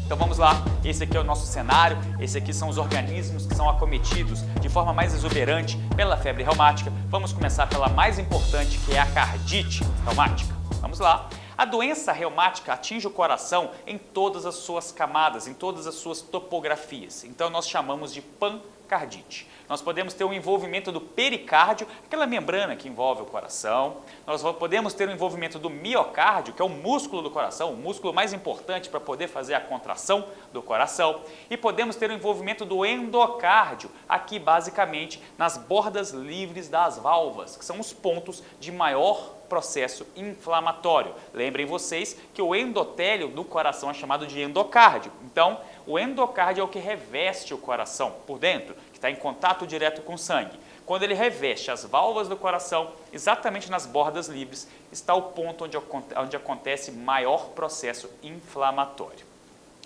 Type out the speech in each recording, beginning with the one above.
Então vamos lá, esse aqui é o nosso cenário, esse aqui são os organismos que são acometidos de forma mais exuberante pela febre reumática. Vamos começar pela mais importante, que é a cardite reumática. Vamos lá. A doença reumática atinge o coração em todas as suas camadas, em todas as suas topografias. Então nós chamamos de pancardite. Nós podemos ter um envolvimento do pericárdio, aquela membrana que envolve o coração. Nós podemos ter um envolvimento do miocárdio, que é o músculo do coração, o músculo mais importante para poder fazer a contração do coração. E podemos ter o envolvimento do endocárdio, aqui basicamente nas bordas livres das válvulas, que são os pontos de maior processo inflamatório. Lembrem vocês que o endotélio do coração é chamado de endocárdio. Então, o endocárdio é o que reveste o coração por dentro, que está em contato direto com o sangue. Quando ele reveste as válvulas do coração, exatamente nas bordas livres, está o ponto onde acontece maior processo inflamatório.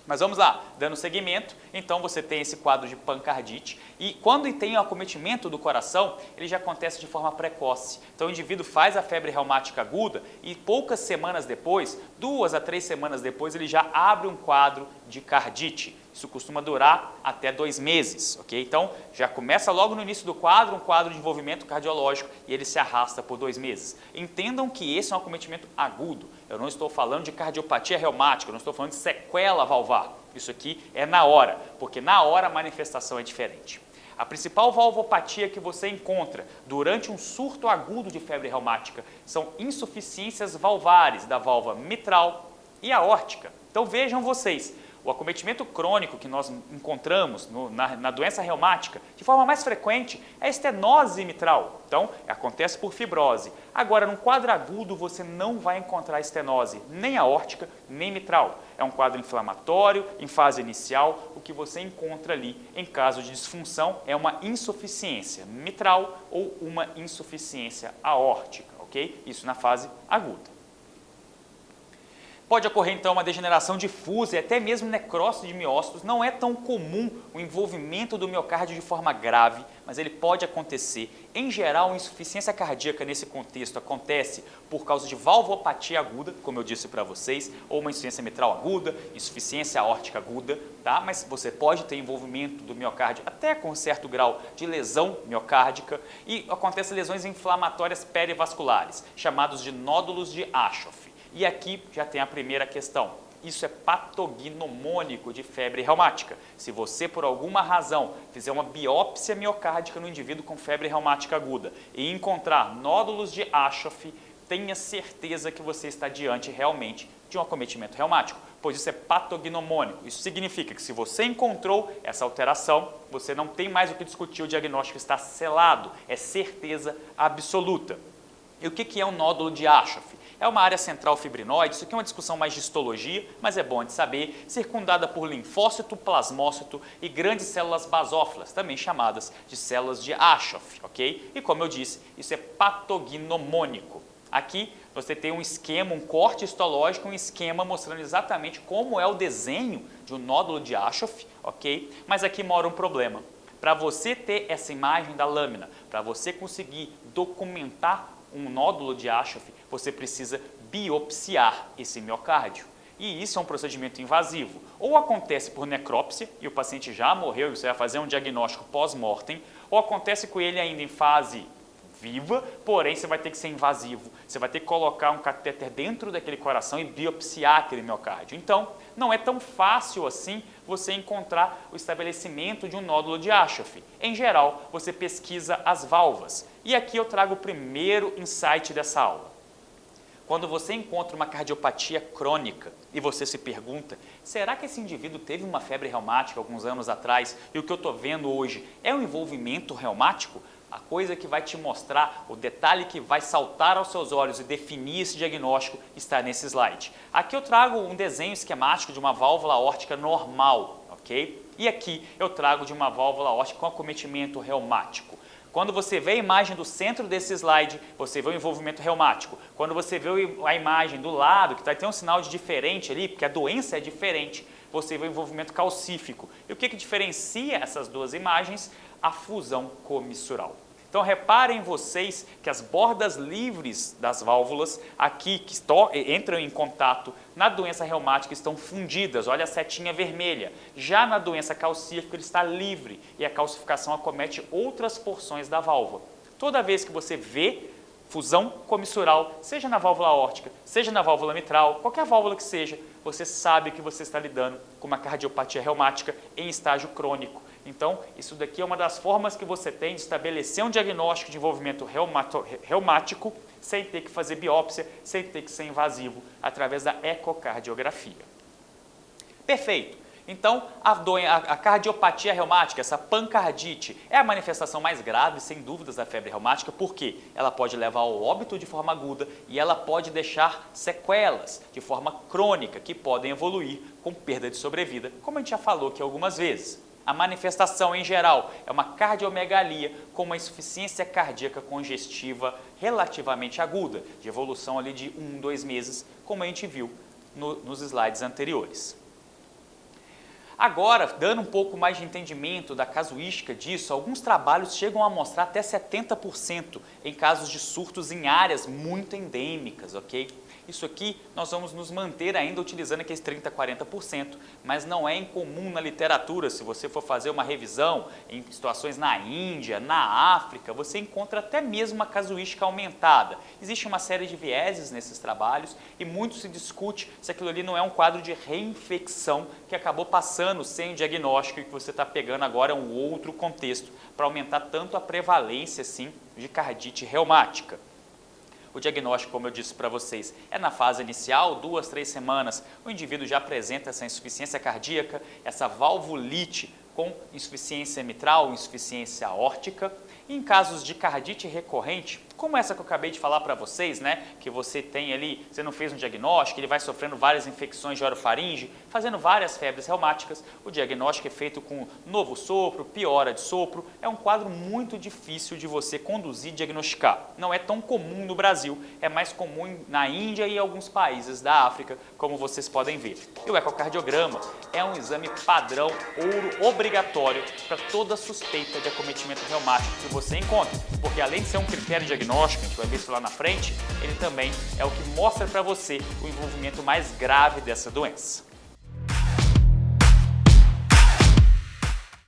Mas vamos lá, dando seguimento, então você tem esse quadro de pancardite e quando tem o acometimento do coração, ele já acontece de forma precoce. Então o indivíduo faz a febre reumática aguda e poucas semanas depois, 2 a 3 semanas depois, ele já abre um quadro de cardite. Isso costuma durar até 2 meses, ok? Então já começa logo no início do quadro, um quadro de envolvimento cardiológico e ele se arrasta por 2 meses. Entendam que esse é um acometimento agudo. Eu não estou falando de cardiopatia reumática, eu não estou falando de sequela valvar. Isso aqui é na hora, porque na hora a manifestação é diferente. A principal valvopatia que você encontra durante um surto agudo de febre reumática são insuficiências valvares da válvula mitral e aórtica. Então vejam vocês, o acometimento crônico que nós encontramos na doença reumática, de forma mais frequente, é a estenose mitral. Então, acontece por fibrose. Agora, num quadro agudo, você não vai encontrar estenose, nem aórtica, nem mitral. É um quadro inflamatório, em fase inicial. O que você encontra ali, em caso de disfunção, é uma insuficiência mitral ou uma insuficiência aórtica, ok? Isso na fase aguda. Pode ocorrer, então, uma degeneração difusa e até mesmo necrose de miócitos. Não é tão comum o envolvimento do miocárdio de forma grave, mas ele pode acontecer. Em geral, a insuficiência cardíaca nesse contexto acontece por causa de valvopatia aguda, como eu disse para vocês, ou uma insuficiência mitral aguda, insuficiência aórtica aguda, tá? Mas você pode ter envolvimento do miocárdio até com um certo grau de lesão miocárdica e acontecem lesões inflamatórias perivasculares, chamados de nódulos de Aschoff. E aqui já tem a primeira questão. Isso é patognomônico de febre reumática. Se você, por alguma razão, fizer uma biópsia miocárdica no indivíduo com febre reumática aguda e encontrar nódulos de Aschoff, tenha certeza que você está diante realmente de um acometimento reumático, pois isso é patognomônico. Isso significa que se você encontrou essa alteração, você não tem mais o que discutir, o diagnóstico está selado, é certeza absoluta. E o que é um nódulo de Aschoff? É uma área central fibrinoide, isso aqui é uma discussão mais de histologia, mas é bom de saber, circundada por linfócito, plasmócito e grandes células basófilas, também chamadas de células de Aschoff, ok? E como eu disse, isso é patognomônico. Aqui você tem um esquema, um corte histológico, um esquema mostrando exatamente como é o desenho de um nódulo de Aschoff, ok? Mas aqui mora um problema. Para você ter essa imagem da lâmina, para você conseguir documentar um nódulo de Aschoff, você precisa biopsiar esse miocárdio. E isso é um procedimento invasivo. Ou acontece por necrópsia, e o paciente já morreu e você vai fazer um diagnóstico pós-mortem, ou acontece com ele ainda em fase viva, porém você vai ter que ser invasivo. Você vai ter que colocar um catéter dentro daquele coração e biopsiar aquele miocárdio. Então, não é tão fácil assim você encontrar o estabelecimento de um nódulo de Aschoff. Em geral, você pesquisa as válvulas. E aqui eu trago o primeiro insight dessa aula. Quando você encontra uma cardiopatia crônica e você se pergunta, será que esse indivíduo teve uma febre reumática alguns anos atrás e o que eu estou vendo hoje é um envolvimento reumático? A coisa que vai te mostrar, o detalhe que vai saltar aos seus olhos e definir esse diagnóstico está nesse slide. Aqui eu trago um desenho esquemático de uma válvula aórtica normal, ok? E aqui eu trago de uma válvula aórtica com acometimento reumático. Quando você vê a imagem do centro desse slide, você vê o envolvimento reumático. Quando você vê a imagem do lado, que vai ter um sinal de diferente ali, porque a doença é diferente, você vê o envolvimento calcífico. E o que diferencia essas duas imagens? A fusão comissural. Então reparem vocês que as bordas livres das válvulas aqui que entram em contato na doença reumática estão fundidas, olha a setinha vermelha. Já na doença calcífica ele está livre e a calcificação acomete outras porções da válvula. Toda vez que você vê fusão comissural, seja na válvula aórtica, seja na válvula mitral, qualquer válvula que seja, você sabe que você está lidando com uma cardiopatia reumática em estágio crônico. Então, isso daqui é uma das formas que você tem de estabelecer um diagnóstico de envolvimento reumático sem ter que fazer biópsia, sem ter que ser invasivo, através da ecocardiografia. Perfeito. Então, a cardiopatia reumática, essa pancardite, é a manifestação mais grave, sem dúvidas, da febre reumática, porque ela pode levar ao óbito de forma aguda e ela pode deixar sequelas de forma crônica, que podem evoluir com perda de sobrevida, como a gente já falou aqui algumas vezes. A manifestação, em geral, é uma cardiomegalia com uma insuficiência cardíaca congestiva relativamente aguda, de evolução ali de 1, 2 meses, como a gente viu nos slides anteriores. Agora, dando um pouco mais de entendimento da casuística disso, alguns trabalhos chegam a mostrar até 70% em casos de surtos em áreas muito endêmicas, ok? Isso aqui nós vamos nos manter ainda utilizando aqueles 30% a 40%, mas não é incomum na literatura, se você for fazer uma revisão em situações na Índia, na África, você encontra até mesmo uma casuística aumentada. Existe uma série de vieses nesses trabalhos e muito se discute se aquilo ali não é um quadro de reinfecção que acabou passando sem o diagnóstico e que você está pegando agora um outro contexto para aumentar tanto a prevalência, sim, de cardite reumática. O diagnóstico, como eu disse para vocês, é na fase inicial, 2, 3 semanas, o indivíduo já apresenta essa insuficiência cardíaca, essa valvulite com insuficiência mitral, insuficiência aórtica. E em casos de cardite recorrente, como essa que eu acabei de falar para vocês, né, que você tem ali, você não fez um diagnóstico, ele vai sofrendo várias infecções de orofaringe, fazendo várias febres reumáticas, o diagnóstico é feito com novo sopro, piora de sopro, é um quadro muito difícil de você conduzir e diagnosticar. Não é tão comum no Brasil, é mais comum na Índia e em alguns países da África, como vocês podem ver. E o ecocardiograma é um exame padrão, ouro, obrigatório para toda suspeita de acometimento reumático que você encontra, porque além de ser um critério diagnóstico, a gente vai ver isso lá na frente, ele também é o que mostra para você o envolvimento mais grave dessa doença.